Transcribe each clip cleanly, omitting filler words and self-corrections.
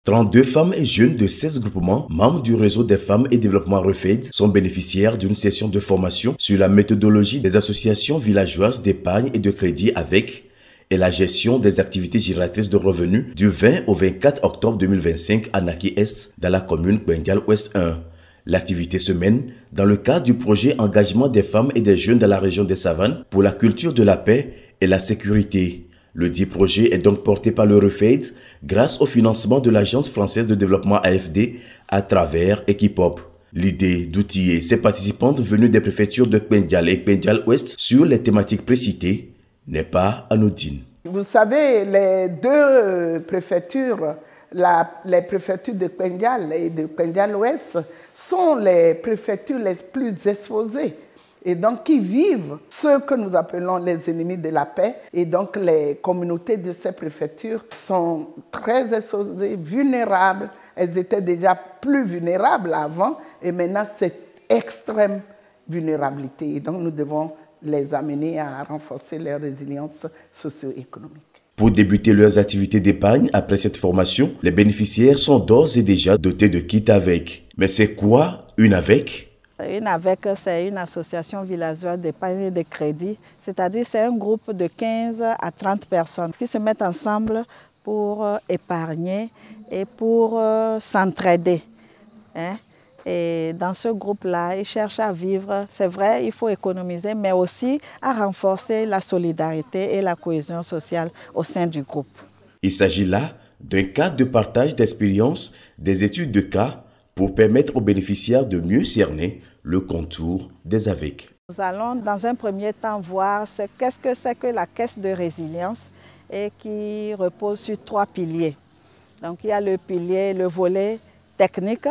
32 femmes et jeunes de 16 groupements, membres du réseau des femmes et développement REFED, sont bénéficiaires d'une session de formation sur la méthodologie des associations villageoises d'épargne et de crédit avec et la gestion des activités génératrices de revenus du 20 au 24 octobre 2025 à Naki-Est, dans la commune Kpendial-Ouest 1. L'activité se mène dans le cadre du projet Engagement des femmes et des jeunes dans la région des Savanes pour la culture de la paix et la sécurité. Le dit projet est donc porté par le REFED grâce au financement de l'Agence française de développement AFD à travers Equipop. L'idée d'outiller ces participantes venues des préfectures de Kpendial et Kpendial-Ouest sur les thématiques précitées n'est pas anodine. Vous savez, les deux préfectures, les préfectures de Kpendial et de Kpendial-Ouest sont les préfectures les plus exposées et donc qui vivent ce que nous appelons les ennemis de la paix. Et donc les communautés de ces préfectures sont très exposées, vulnérables. Elles étaient déjà plus vulnérables avant et maintenant c'est extrême vulnérabilité. Et donc nous devons les amener à renforcer leur résilience socio-économique. Pour débuter leurs activités d'épargne après cette formation, les bénéficiaires sont d'ores et déjà dotés de kits avec. Mais c'est quoi une avec? Une AVEC, c'est une association villageoise d'épargne et de crédit, c'est-à-dire c'est un groupe de 15 à 30 personnes qui se mettent ensemble pour épargner et pour s'entraider. Et dans ce groupe-là, ils cherchent à vivre, c'est vrai, il faut économiser, mais aussi à renforcer la solidarité et la cohésion sociale au sein du groupe. Il s'agit là d'un cadre de partage d'expériences, des études de cas, pour permettre aux bénéficiaires de mieux cerner le contour des AVEC. Nous allons dans un premier temps voir qu'est-ce que c'est que la caisse de résilience et qui repose sur 3 piliers. Donc il y a le pilier, le volet technique,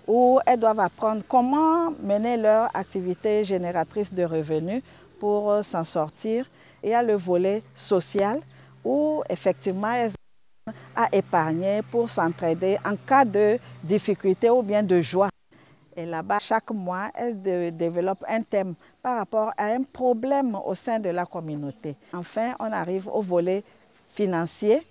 où elles doivent apprendre comment mener leur activité génératrice de revenus pour s'en sortir. Il y a le volet social, où effectivement elles à épargner pour s'entraider en cas de difficulté ou bien de joie. Et là-bas, chaque mois, elles développent un thème par rapport à un problème au sein de la communauté. Enfin, on arrive au volet financier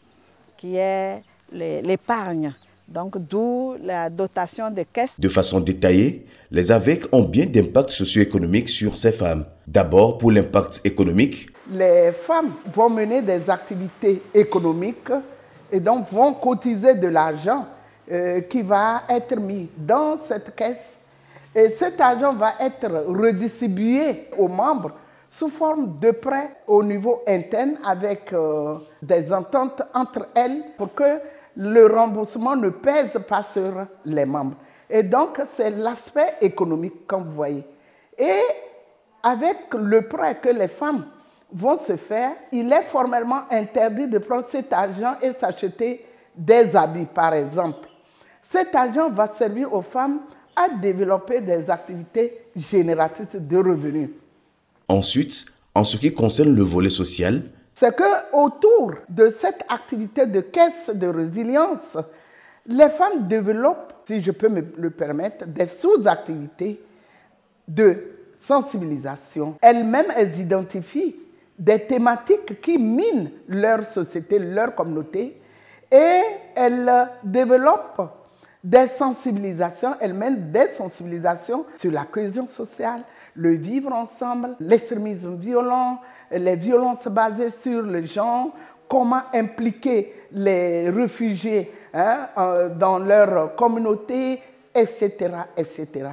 qui est l'épargne. Donc, d'où la dotation de caisse. De façon détaillée, les AVEC ont bien d'impact socio-économique sur ces femmes. D'abord, pour l'impact économique. Les femmes vont mener des activités économiques et donc vont cotiser de l'argent qui va être mis dans cette caisse. Et cet argent va être redistribué aux membres sous forme de prêts au niveau interne avec des ententes entre elles pour que le remboursement ne pèse pas sur les membres. Et donc, c'est l'aspect économique, comme vous voyez. Et avec le prêt que les femmes vont se faire, il est formellement interdit de prendre cet argent et s'acheter des habits, par exemple. Cet argent va servir aux femmes à développer des activités génératrices de revenus. Ensuite, en ce qui concerne le volet social, c'est qu'autour de cette activité de caisse de résilience, les femmes développent, si je peux me le permettre, des sous-activités de sensibilisation. Elles-mêmes, elles identifient des thématiques qui minent leur société, leur communauté, et elles développent des sensibilisations, elles mènent des sensibilisations sur la cohésion sociale, le vivre ensemble, l'extrémisme violent, les violences basées sur le genre, comment impliquer les réfugiés dans leur communauté, etc., etc.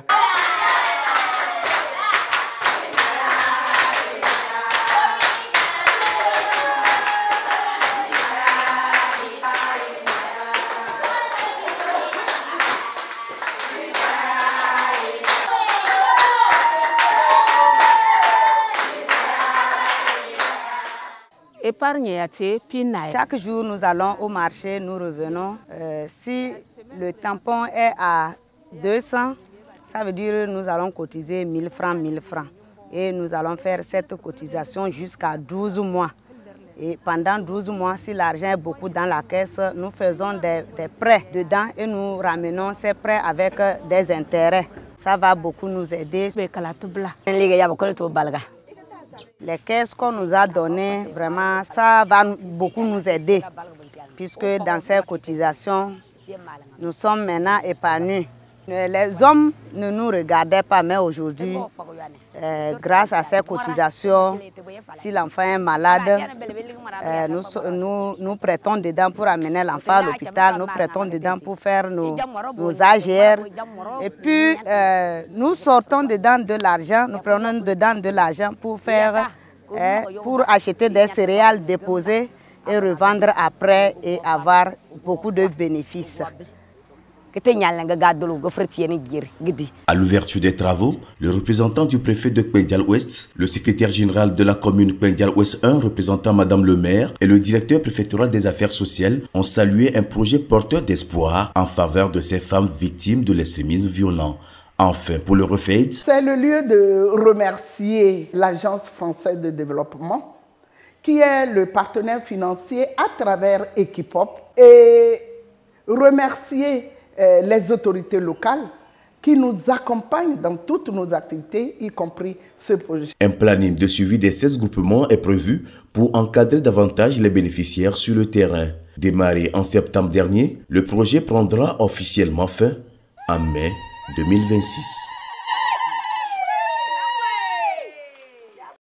Chaque jour, nous allons au marché, nous revenons. Si le tampon est à 200, ça veut dire que nous allons cotiser 1000 francs, 1000 francs. Et nous allons faire cette cotisation jusqu'à 12 mois. Et pendant 12 mois, si l'argent est beaucoup dans la caisse, nous faisons des prêts dedans et nous ramenons ces prêts avec des intérêts. Ça va beaucoup nous aider. Les caisses qu'on nous a données, vraiment, ça va beaucoup nous aider. Puisque dans ces cotisations, nous sommes maintenant épanouis. Les hommes ne nous regardaient pas, mais aujourd'hui, grâce à ces cotisations, si l'enfant est malade, nous prêtons dedans pour amener l'enfant à l'hôpital, nous prêtons dedans pour faire nos AGR. Et puis, nous sortons dedans de l'argent, nous prenons dedans de l'argent pour acheter des céréales déposées et revendre après et avoir beaucoup de bénéfices. À l'ouverture des travaux, le représentant du préfet de Kpendial-Ouest, le secrétaire général de la commune Kpendial-Ouest 1, représentant Madame le maire, et le directeur préfectoral des affaires sociales ont salué un projet porteur d'espoir en faveur de ces femmes victimes de l'extrémisme violent. Enfin, pour le REFEID, c'est le lieu de remercier l'Agence française de développement, qui est le partenaire financier à travers Equipop, et remercier les autorités locales qui nous accompagnent dans toutes nos activités, y compris ce projet. Un planning de suivi des 16 groupements est prévu pour encadrer davantage les bénéficiaires sur le terrain. Démarré en septembre dernier, le projet prendra officiellement fin en mai 2026.